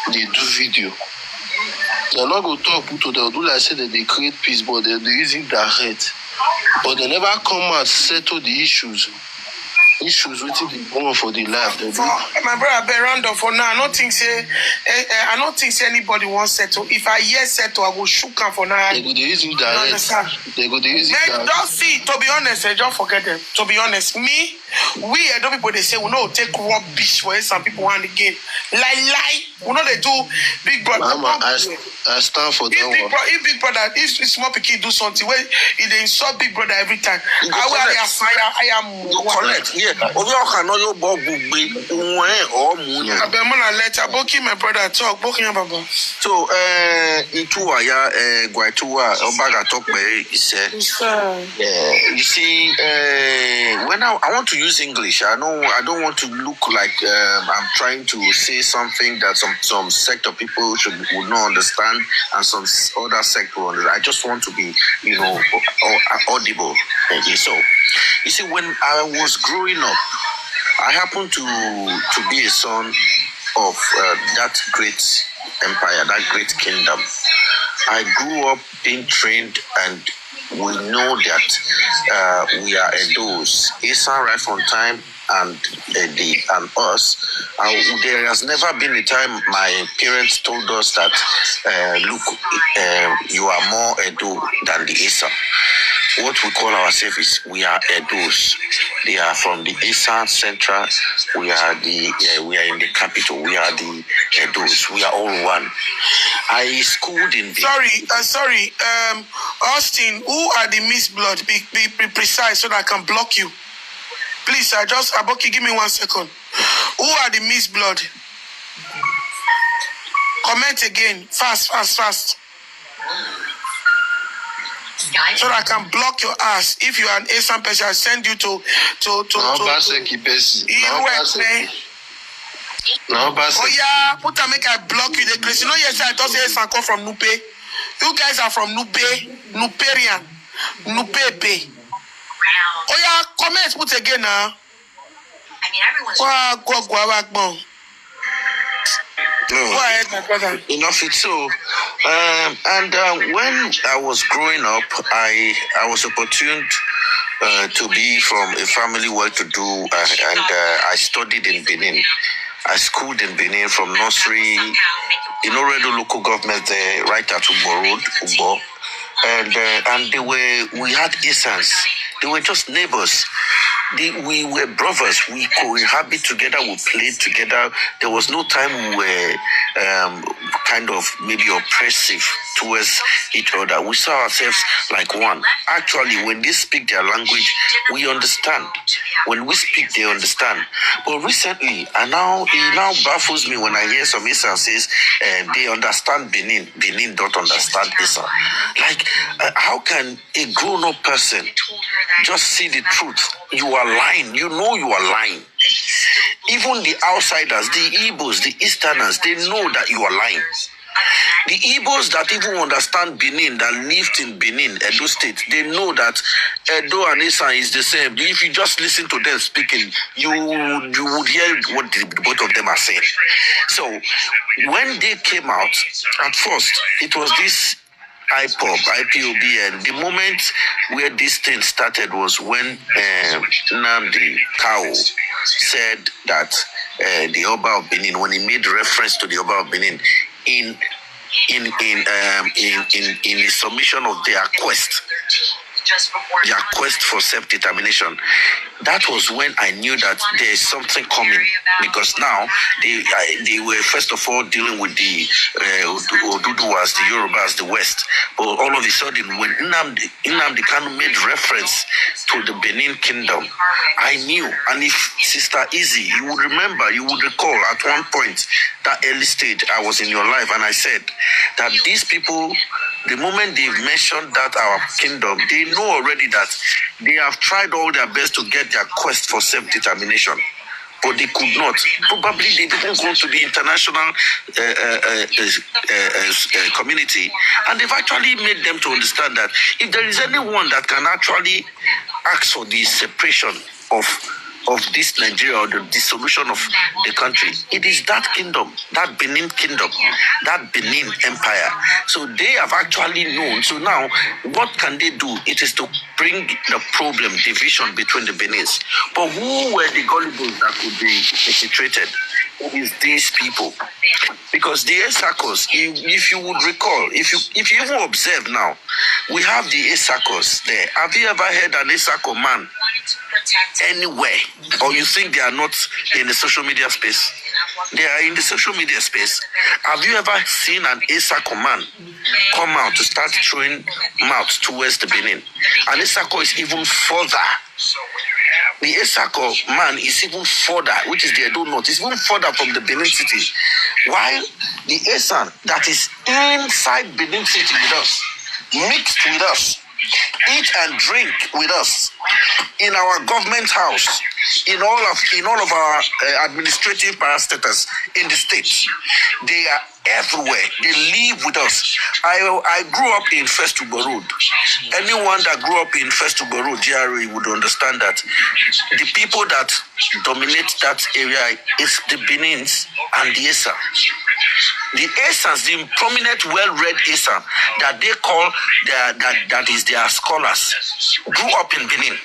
they do video. They're not going to talk to them. Do like say that they create peace, but they're using direct. But they never come out settle the issues waiting the going for the life. My brother, be round up for now. I don't think say anybody wants settle. If I hear settle, I will shook him for now. They go use it direct. They go use it direct. Don't see. To be honest, don't forget them. To be honest, we Edo people they say we know take rubbish for it. Some people want the game. Lie. We know they do big brother. I stand for that one. If big brother, if small pikin do something, where they insult big brother every time. I am correct. Yeah. Obi cannot you bob big or moon. I be man let Boki my brother talk. Boki baba. So into aya Guaitua Obaga talk by he said. You see, when I want to use English, I don't want to look like I'm trying to say something that some sect of people would not understand and some other sect will understand. I just want to be, audible. So, you see, when I was growing up, I happened to be a son of that great empire, that great kingdom. I grew up being trained, and we know that we are Edos. Esan right from time and us. There has never been a time my parents told us that, look, you are more Edo than the Esan. What we call ourselves is we are Edos. They are from the Esan Central. We are in the capital. We are the Edos. We are all one. I schooled in the... Sorry. Austin, who are the Miss Blood? Be precise so that I can block you. Please, Aboki, give me 1 second. Who are the Miss Blood? Comment again. Fast. So that I can block your ass. If you are an Esan person, I'll send you to put a make I block you. You know, yes, I thought Esan come from Nupe. You guys are from Nuperian. Nupepe. Oh yeah, comment put again now. I mean, everyone's... Go ahead, my brother. Enough it so. When I was growing up, I was opportune to be from a family well-to-do, and I studied in Benin. I schooled in Benin from nursery, Redo local government there, right at Ubo Road, Ubo. And we had Esans. They were just neighbors. We were brothers. We cohabit together. We played together. There was no time we were kind of maybe oppressive towards each other. We saw ourselves like one. Actually, when they speak their language, we understand. When we speak, they understand. But recently, it now baffles me when I hear some Esan says they understand Benin. Benin don't understand Esan. Like, how can a grown-up person just see the truth? You are lying. You know you are lying. Even the outsiders, the Igbos, the Easterners, they know that you are lying. The Igbos that even understand Benin, that lived in Benin, Edo State, they know that Edo and Esan is the same. If you just listen to them speaking, you would hear what both of them are saying. So when they came out, at first, it was this IPOB, and the moment where this thing started was when Nnamdi Kanu said that the Oba of Benin, when he made reference to the Oba of Benin in the submission of their quest for self-determination, that was when I knew that there is something coming, because now they were first of all dealing with the Oduduwas, the Yorubas, the West. But all of a sudden, when Nnamdi Kanu made reference to the Benin Kingdom, I knew. And if Sister Izzy, you would recall at one point, that early stage I was in your life, and I said that these people, the moment they've mentioned that our kingdom, they know already that they have tried all their best to get their quest for self-determination, but they could not. Probably they didn't go to the international community, and they've actually made them to understand that if there is anyone that can actually ask for the separation of of this Nigeria or the dissolution of the country, it is that kingdom, that Benin kingdom, that Benin empire. So they have actually known. So now, what can they do? It is to bring the problem, division between the Benins. But who were the gullibles that could be infiltrated? It is these people. Because the Esakos, if you would recall, if you even observe now, we have the Esakos there. Have you ever heard an Esako man anywhere? Or you think they are not in the social media space? They are in the social media space. Have you ever seen an Esako man come out to start throwing mouth towards the Benin? And Esako is even further. The Esako man is even further, which is the Edo North, is even further from the Benin city. While the Esan that is inside Benin city with us, mixed with us, eat and drink with us, in our government house, in all of our administrative parastatals in the state, they are everywhere. They live with us. I grew up in First Uber Road. Anyone that grew up in First Uber Road, GRA, would understand that the people that dominate that area is the Benins and the Esan. The Esans, the prominent, well-read Esan that they call that is their scholars, grew up in Benin.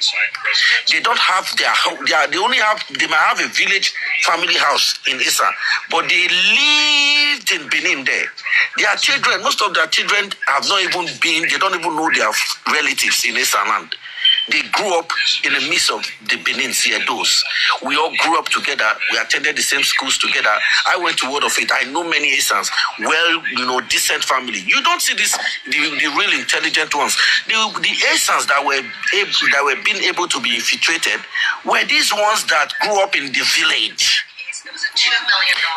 They don't have they might have a village family house in Esan, but they lived in Benin there. Their children, most of their children have not even been, they don't even know their relatives in Esan land. They grew up in the midst of the Benin Edos. We all grew up together. We attended the same schools together. I went to Word of Faith. I know many Esans, decent family. You don't see this, the real intelligent ones. The Esans that were being able to be infiltrated were these ones that grew up in the village.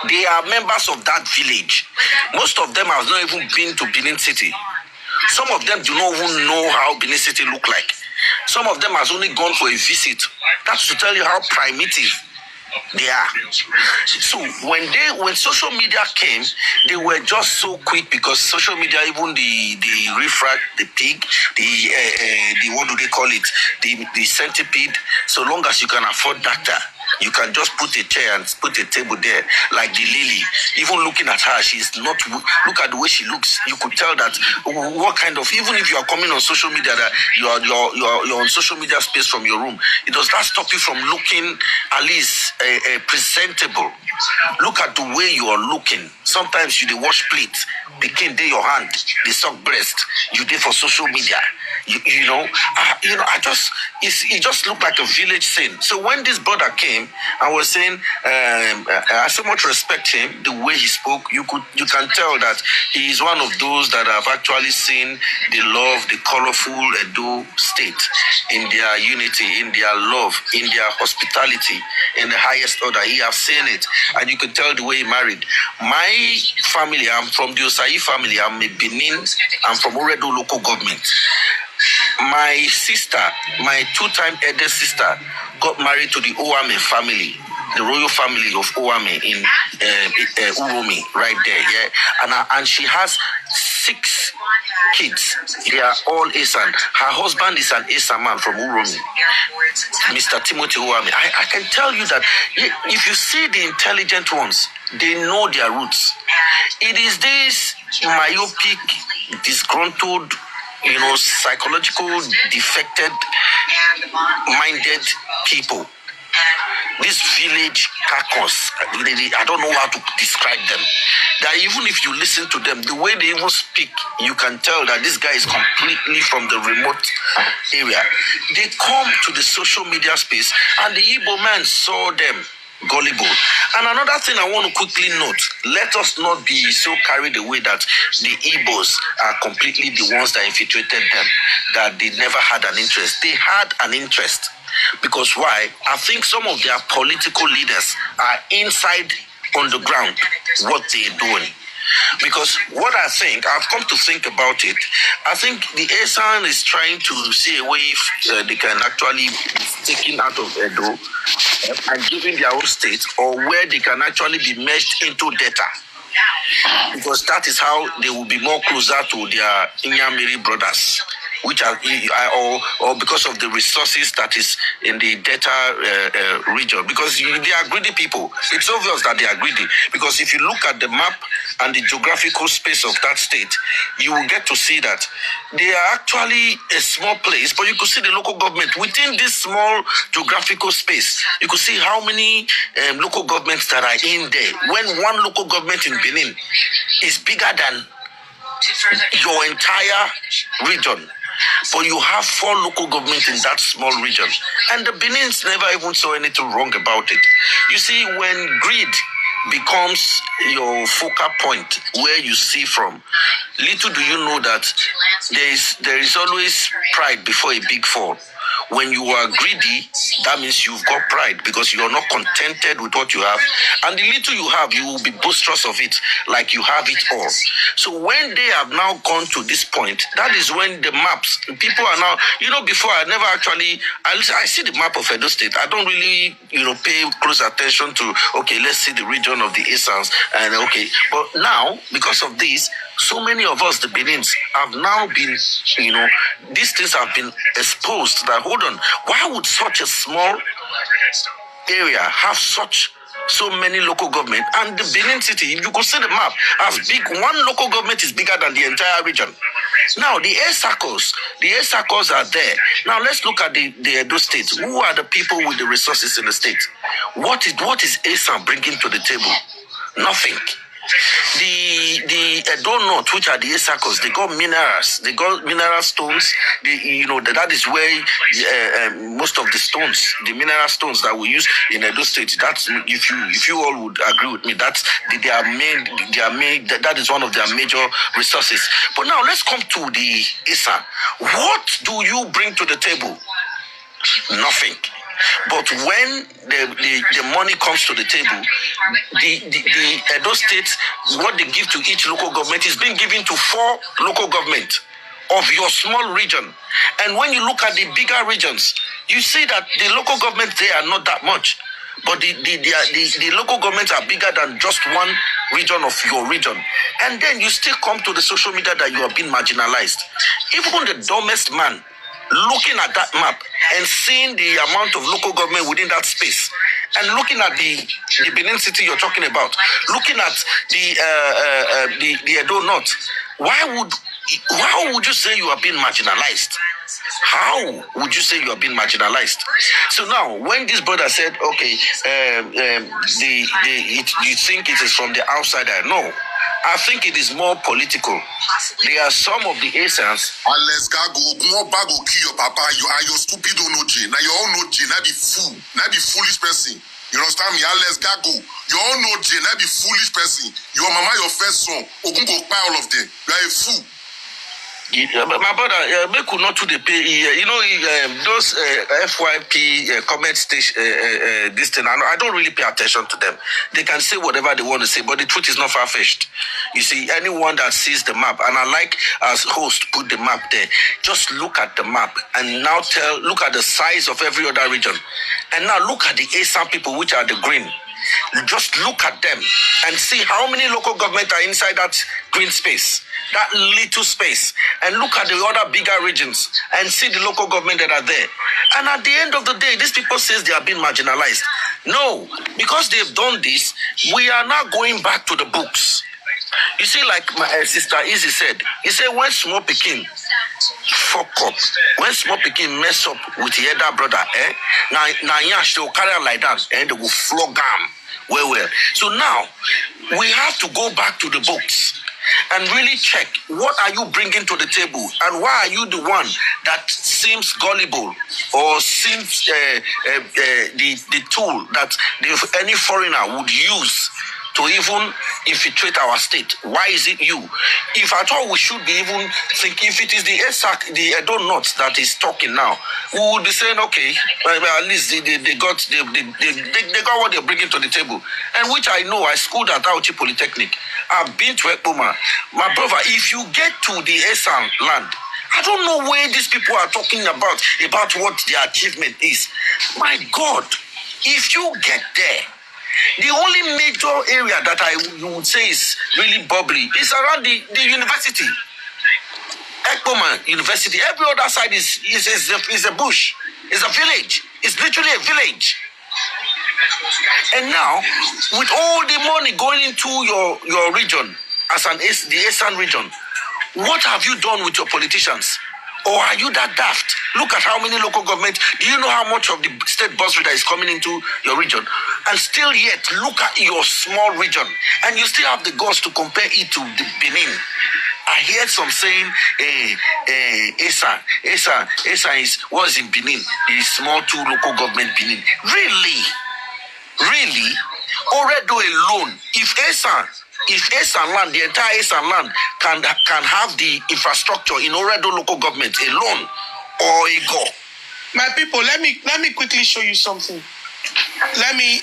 They are members of that village. Most of them have not even been to Benin City. Some of them do not even know how Benin City look like. Some of them has only gone for a visit. That's to tell you how primitive they are. So when social media came, they were just so quick, because social media, even the refract, the pig, the what do they call it, the centipede, so long as you can afford data, you can just put a chair and put a table there, like the lily. Even looking at her, she's not, look at the way she looks. You could tell that what kind of, even if you are coming on social media, that you're on social media space from your room, it does not stop you from looking at least presentable. Look at the way you are looking. Sometimes you dey wash plate, the king dey your hand, the suck breast, you dey for social media. It just looked like a village scene. So when this brother came, I was saying, I so much respect him, the way he spoke. You can tell that he is one of those that have actually seen the love, the colorful Edo state, in their unity, in their love, in their hospitality, in the highest order. He have seen it, and you could tell the way he married. My family, I'm from the Osai family. I'm a Benin. I'm from Oredo local government. My sister, my two-time eldest sister, got married to the Owame family, the royal family of Owame in Uromi, right there, yeah. And she has 6 kids. They are all Esan. Her husband is an Esan man from Uromi, Mr. Timothy Owame. I can tell you that if you see the intelligent ones, they know their roots. It is these myopic, disgruntled, psychological, defected, minded people. This village carcass, I don't know how to describe them. That even if you listen to them, the way they even speak, you can tell that this guy is completely from the remote area. They come to the social media space, and the Igbo man saw them gullible. And another thing I want to quickly note, let us not be so carried away that the Igbos are completely the ones that infiltrated them, that they never had an interest. They had an interest. Because why? I think some of their political leaders are inside on the ground what they're doing. Because what I think, I've come to think about it, I think the Esan is trying to see a way if they can actually be taken out of Edo and given their own state, or where they can actually be merged into data. Because that is how they will be more closer to their Inyamiri brothers. which are or because of the resources that is in the Delta region, because they are greedy people. It's obvious that they are greedy, because if you look at the map and the geographical space of that state, you will get to see that they are actually a small place, but you could see the local government within this small geographical space. You could see how many local governments that are in there, when one local government in Benin is bigger than your entire region. But you have 4 local governments in that small region. And the Benins never even saw anything wrong about it. You see, when greed becomes your focal point, where you see from, little do you know that there is always pride before a big fall. When you are greedy, that means you've got pride, because you are not contented with what you have. And the little you have, you will be boisterous of it, like you have it all. So when they have now gone to this point, that is when the maps, people are now, before I never actually, I see the map of Edo State. I don't really, pay close attention to, okay, let's see the region of the Esans, and okay. But now, because of this, so many of us, the Benins, have now been, these things have been exposed that, hold on, why would such a small area have so many local government? And the Benin city, if you could see the map, as big, one local government is bigger than the entire region. Now, the air circles are there. Now, let's look at the Edo State. Who are the people with the resources in the state? What is Esan bringing to the table? Nothing. The Edo North, which are the circles, they got minerals. They got mineral stones. That is where most of the stones, the mineral stones that we use in Edo State. That's, if you all would agree with me, that's that is one of their major resources. But now let's come to the Esan. What do you bring to the table? Nothing. But when the money comes to the table, the Edo State, what they give to each local government is being given to 4 local governments of your small region. And when you look at the bigger regions, you see that the local governments there are not that much. But the local governments are bigger than just one region of your region. And then you still come to the social media that you are being marginalized. Even the dumbest man, looking at that map and seeing the amount of local government within that space, and looking at the Benin city you're talking about, looking at the Edo North, how would you say you are being marginalized? How would you say you are being marginalized? So now, when this brother said, okay, you think it is from the outsider? No. I think it is more political. There are some of the Esans. Unless God go back go kill your papa, you are your stupid onoji. Now your own onoji, now be fool, now be foolish person. You understand me? Unless God go, your own onoji, now be foolish person. Your mama, your first son, Ogun go buy all of them. You are a fool. My brother, they could not do the pay. Those FYP comment station, this thing. I don't really pay attention to them. They can say whatever they want to say, but the truth is not far-fetched. You see, anyone that sees the map, and I like as host put the map there. Just look at the map and now look at the size of every other region, and now look at the Esan people, which are the green. Just look at them and see how many local government are inside that green space, that little space, and look at the other bigger regions and see the local government that are there. And at the end of the day, these people say they are being marginalized. No, because they've done this, we are now going back to the books. You see, like my sister Izzy said, he said, when small pikin fuck up, when small pikin mess up with the elder brother, now yash they will carry on like that, and they will flog them. Well. So now we have to go back to the books and really check what are you bringing to the table, and why are you the one that seems gullible or seems the tool that any foreigner would use to even infiltrate our state. Why is it you? If at all we should be even thinking, if it is the ESAC, the Edo North that is talking now, we would be saying, okay, at least they got what they're bringing to the table. And which I know, I schooled at Auchi Polytechnic. I've been to Ekpoma. My brother, if you get to the Esan land, I don't know where these people are talking about what their achievement is. My God, if you get there, the only major area that you would say is really bubbly is around the university. Ekpoma University. Every other side is a bush. It's a village. It's literally a village. And now, with all the money going into your region, the Esan region, what have you done with your politicians? Or are you that daft? Look at how many local governments. Do you know how much of the state bursary that is coming into your region? And still yet, look at your small region. And you still have the guts to compare it to the Benin. I heard some saying, Esan was in Benin, the small 2 local government Benin. Really? Already alone, if Esan land, the entire Esan land can have the infrastructure in Oredo local government alone, or a go. My people, let me quickly show you something. Let me,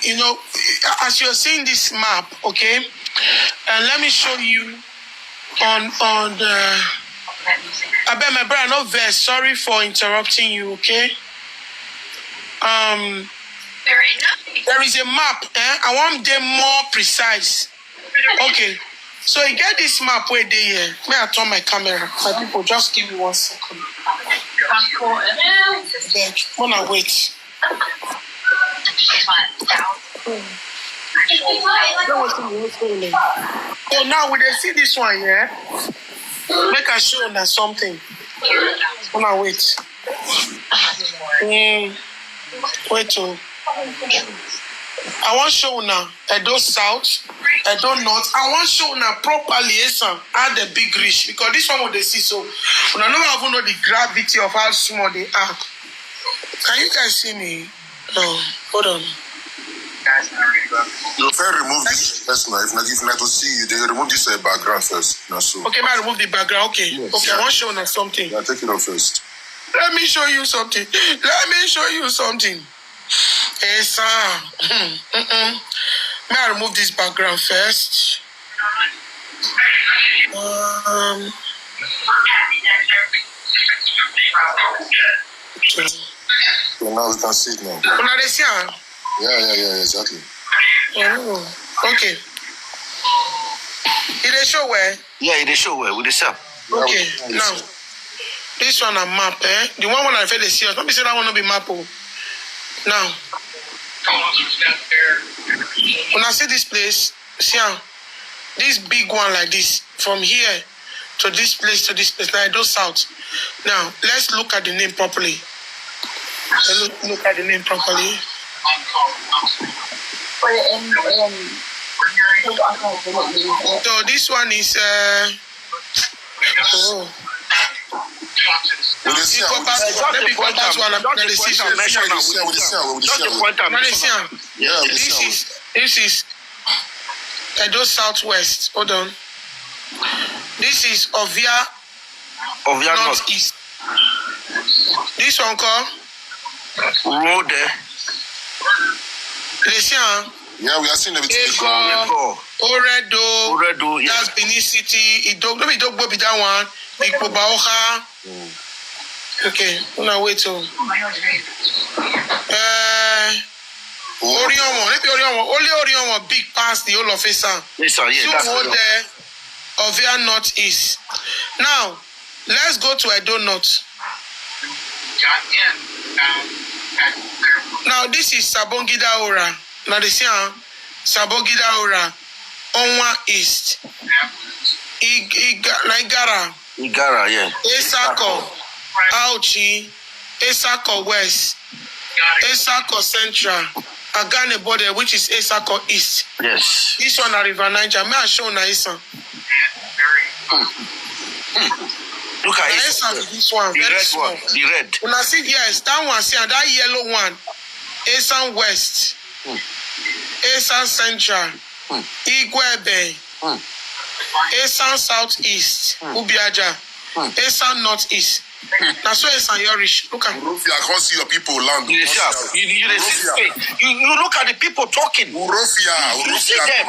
as you're seeing this map, okay, and let me show you on the. I bet my brother, no verse. Sorry for interrupting you, okay. There is a map. I want them more precise. Okay. So you get this map where they here. May I turn my camera? My people, just give me 1 second. Wanna wait. So now we see this one here. Make a show that something. Wanna wait. Wait to. I want show now Edo South, Edo North. I want show now properly Esan at the big reach because this one what they see so. When I don't even know the gravity of how small they are. Can you guys see me? No, hold on. You first remove this first now. If not to see you, they remove this background first. Now, so. Okay, I remove the background. Okay, yes, okay. I want show now something. Yeah, take it off first. Let me show you something. Esan. May I remove this background first? Okay. So now we can see it now. Yeah, exactly. Oh, okay. Did they show where? Yeah, they show where with the cell. Okay, now this one a map, The one when I feel the serious. Let me say that one not be map. Now, when I see this place, see this big one like this, from here to this place, now I do south. Now, let's look at the name properly. Look at the name properly. So this one is This is Edo Southwest. Hold on. This is Ovia Northeast. This one called Road there. Listen. Yeah, we are seeing everything. Oredo, yeah. That's Benin City. Don't be that one. Ikpobaoka. Okay, now wait till. Orion one big past the whole of Esan. Yes, sir, yeah. That's there of Ovia Northeast. Now, let's go to Edo North. Now, this is Sabongida Ora. Now, they say, Sabongida Ora, Onwa East. Igara, yeah. Esako, Auchi, Esako West, Esako Central, Agane border, which is Esako East. Yes. This one are River Niger. May I show na Esan? Look at Esan. This one, the very red small. one. The red. When I see yes, that one, see that yellow one, Esan West, Esan Central, Igwebe, Esan Southeast, Ubiaja, Esan Northeast. Now so Esan Yorish. Look at. I can't see your people land. You look at the people talking. You see them.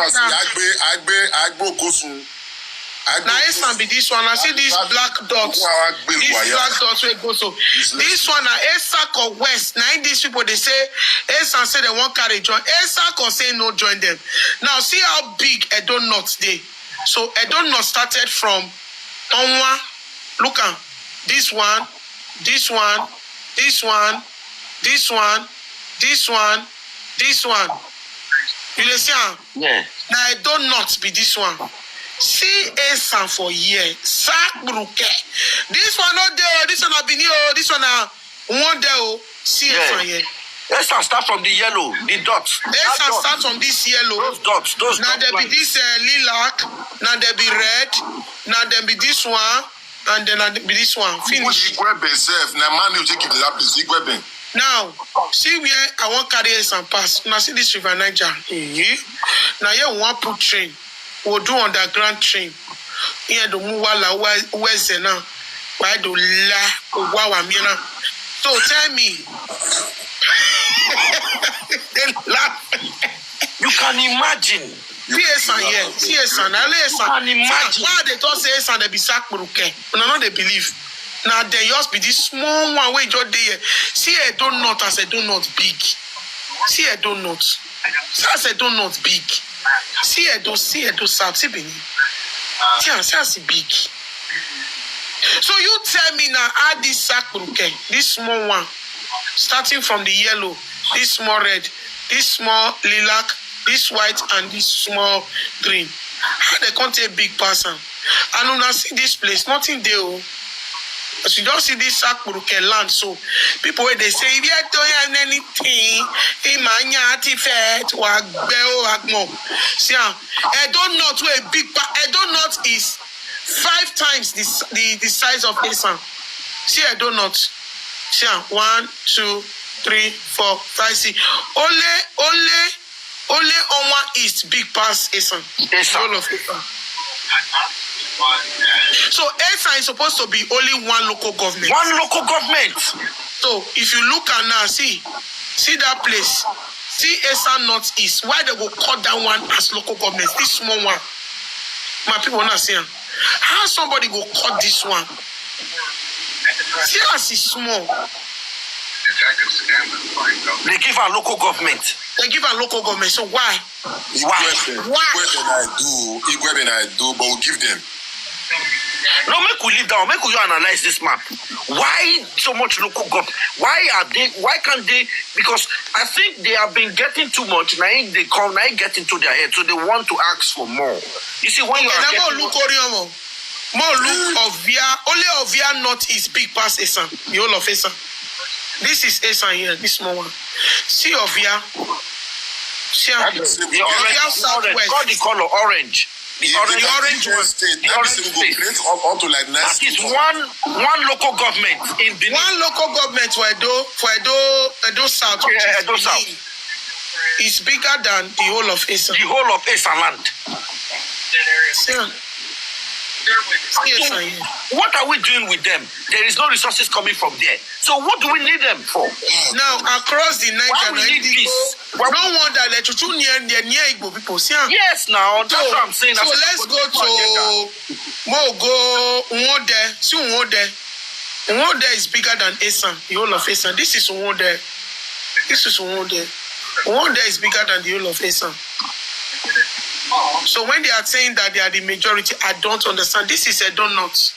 Now Esan be this one. I see these black dots. These black dots where go so. This one na Esako West. Now these people they say Esan say they won't carry join. Esako say no join them. Now see how big Edo North dey. So Edo North started from Onwa. Look at this one, this one, this one, this one, this one, this one. You understand? Yeah. Now I don't not be this one. See Esan for year. Sakbruke. This one not there. This one have been here. This one one there. See Esan here. Esan start from the yellow, the dots. Esan start from this yellow. Those dots, those now dots. Now there be this lilac. Now there be red. Now there be this one. And then there be this one. Finish. Now, see where I want carry Esan pass. Now see this river Niger. Now here we want put train. We'll do underground train. Here the muwala where's now? Why do la wawa mina? So tell me. They laugh. You can imagine. See Esan here. See Esan. Now let Esan. You can imagine. Why they don't say Esan they be sakburuke? No, no, they believe. Now there just be this small one way just there. See a donut as a donut big. See a donut. See as a donut big. See a do south. See big. See as big. So you tell me now add this sakburuke, this small one, starting from the yellow, this small red, this small lilac, this white, and this small green. How they can't take big person? And when I see this place, nothing there. As you don't see this Sakburuke land, so people when they say if you don't have anything, see, I don't know to a big I don't know is 5 times the size of Esan. See, I don't know. See, 1, 2, 3, 4, 5, 6. Only Oma East big pass Esan. All of Esan. So Esan is supposed to be only one local government. One local government. So if you look at now, see that place. See Esan Northeast. Why they go cut that one as local government? This small one. My people not saying. How somebody go cut this one? See as it's small. They give a local government. They give a local government. So why? Why? Igwe I do, but we'll give them. No, make we leave down. Make we analyze this map. Why so much local government? Why can't they? Because I think they have been getting too much. Now they come, now get into their head, so they want to ask for more. You see, when you are getting more look of via only of via north is big past Esan, the whole of Esan. This is Esan here, this small one. See of via. See of via southwest. Got the color orange. The orange one. The orange state. That is one local government in Benin. One local government for Edo South. Yeah, Edo South. Is bigger than the whole of Esan. The whole of Esan land. See. So what are we doing with them? There is no resources coming from there. So what do we need them for? Now across the Niger, we need this? No wonder that you near Igbo people. See? Yes, now that's what I'm saying. So let's go to Nwode. See Nwode. Nwode is bigger than Esan, the whole of Esan. This is Nwode. This is Nwode. Nwode is bigger than the whole of Esan. So when they are saying that they are the majority, I don't understand. This is a donut.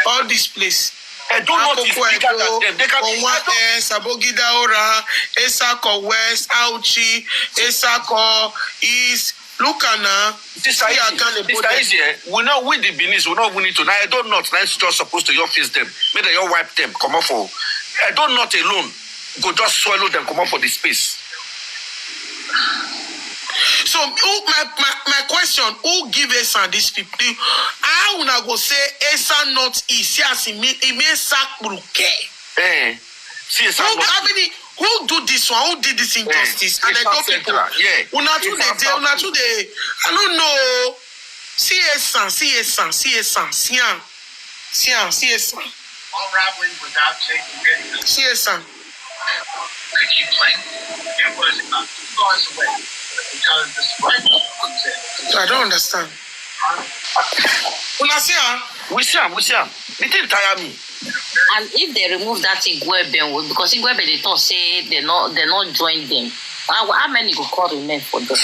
All this place. A donut is bigger than them. They can be Sabogida Ora, Esako West, Auchi, Esako East. Look at now. This is here. We know win the Benin. We know we need to. Now I don't know. Now it's just supposed to your face them. Maybe you wipe them. Come up for. I don't not alone. Go just swallow them. Come up for the space. So my question, who give Esan these people? I wanna go say Esan not east. Yes, it means Sakburuke. See who do this one? Who did this injustice? And I don't people. Yeah. I don't know. See Esan. All rivalry without taking video. See Esan. Could you blame? It was 2 bars away. Because the spring comes in. I don't understand. We see him. It didn't tire me. And if they remove that Igwebe, because Igwebe they don't say they not join them. How many go call remain for them?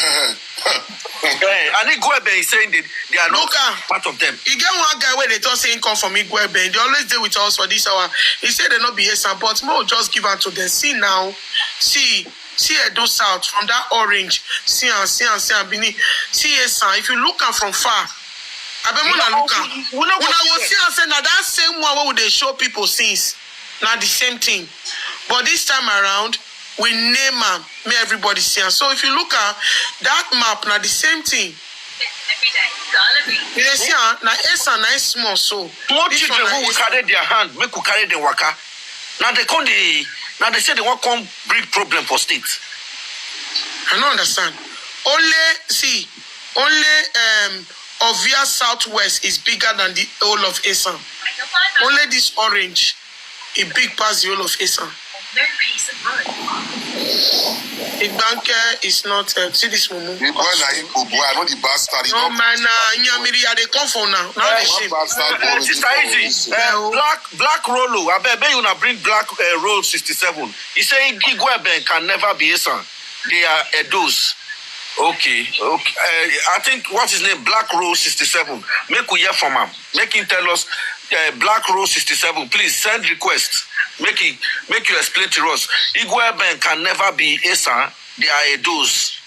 And Igwebe is saying that they are not part of them. You get one guy where they just saying come from Igwebe. They always deal with us for this hour. He said they not be Esan, but more just give out to them. See now, see Edo South from that orange. See Bini. See Esan. If you look at from far, I bet when I look at when I was see and say now that same one where they show people since now the same thing, but this time around. We name them, may everybody see. So if you look at that map, now the same thing. You see, now Esan nice small so. More children who will carry their hand, make who carry the waka. Now they say they want come bring problem for state. I don't understand. Only Ovia Southwest is bigger than the whole of Esan. Only this orange is big past the whole of Esan. No peace of mind. Igbanke is not see this mumu. The boy na Igbo boy, I know the bastard. No man, Nyamiri, they come for now. Now they shame. Sister Easy, Black Rolo, I bet you na bring Black Roll 67. He say Igwebe can never be Esan. They are Edos. Okay. I think what's his name? Black Roll 67. Make we hear from him. Make him tell us. Black Roll 67. Please send request. Make you explain to us. Igwebe can never be Esan. They are Edos.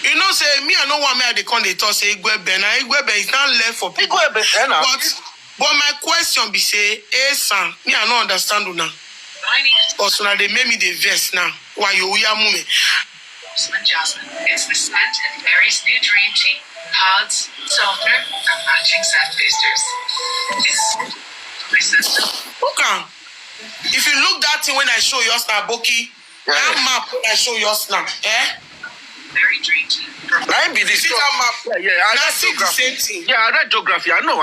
You know, say me, I know one man they come they talk say Igwebe. Now Igwebe is not left for people. But my question be say Esan. Me, I don't understand you now. Because now they made me the vest now. Why you move? Jasmine. It's the scent and various new dream tea. Pads, softener, and matching scent boosters. It's resistant. Okay. If you look that thing when I show you now, Boki, that map when I show you now, Very dream tea. I be the map. Yeah, I read geography. The same thing. Yeah, I read geography. I know.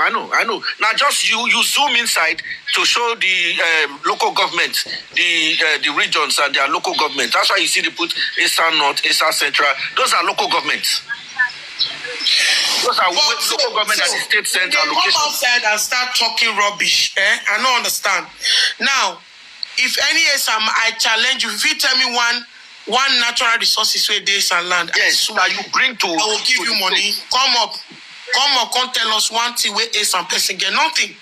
Now just you zoom inside to show the local government, the regions and their local government. That's why you see they put Esan North, Esan Central. Those are local governments. Those are local government at the state center they location. Come outside and start talking rubbish. I don't understand. Now, if any Esan, I challenge you. If you tell me one natural resources where days and land. Yes, that you bring to. I will give you money. Come up, come tell us one thing where Esan person get nothing.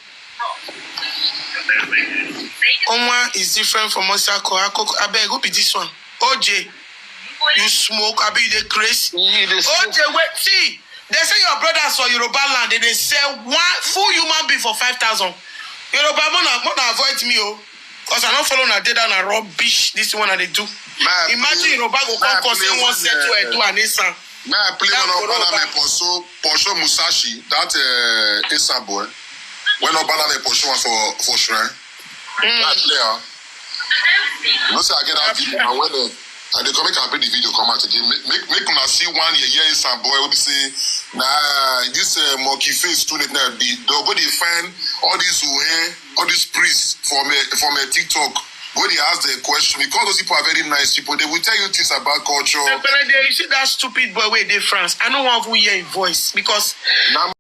One is different from Osako. I beg, go be this one. OJ, you smoke, I be the crazy. OJ, wait, see, they say your brothers for Yoruba land, they sell one full human being for 5,000. Yoruba, wanna avoid me, because I don't follow na data na rubbish. This one that they do. Imagine Yoruba go come say one set to Edo and Esan. May I play one of Banana Posho Musashi, that Esan boy. When Banana Posho was for Shrine. That player. You know, say I get that video and when they come make the video come out again. Make una see one year Esan boy will be say, nah, this monkey face student now nobody find all these priests from a TikTok. When they ask the question, because those people are very nice people, they will tell you things about culture. You see that stupid boy where they France. I don't want to hear his voice because.